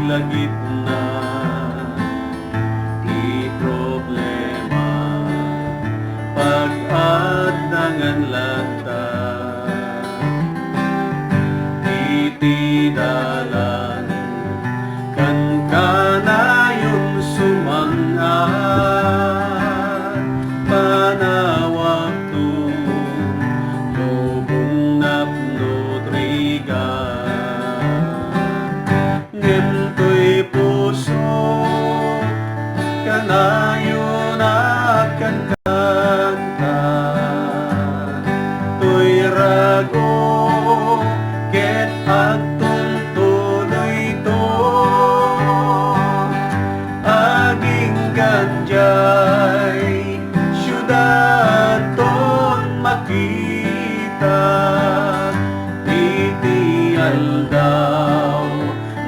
lagit na ti problema pag-adangan lata iti dalan kan kanayon sumangat panawag tu lubong napno triga ngentoy puso kanayon akan kanta to'y rago ket agtong tuloy to aging ganjay syudad ton makita iti aldaw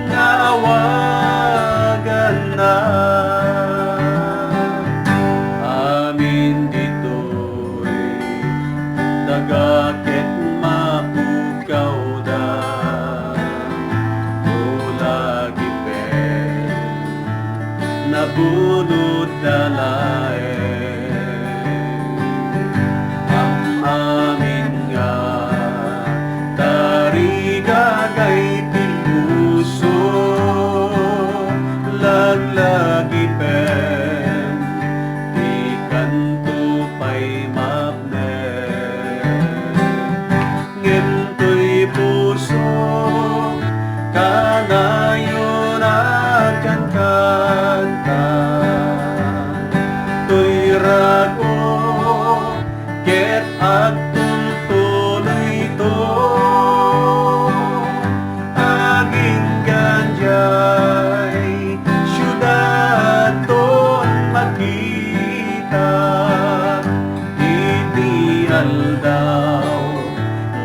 nga awagan na amin dito'y daga ket mapukaw da ulagi pen nabunod dalaen amin nga tarigagay ti puso laglagi pen ti kanto pay mapnen ngentoy puso kanayon akan kanta to'y rago ket agtong tuloy to aging ganjay syudad ton makita iti aldaw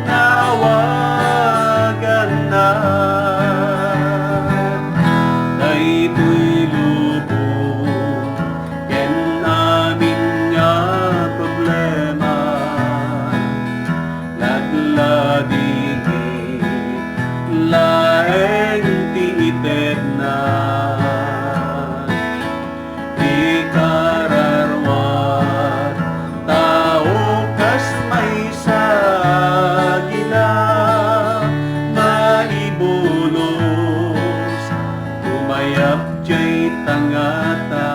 nawagan na daytoy lubong ken amin nga problema nagladingit laeng ti eterna di kararwat tao kas may sagina maibulos umayap jay tangata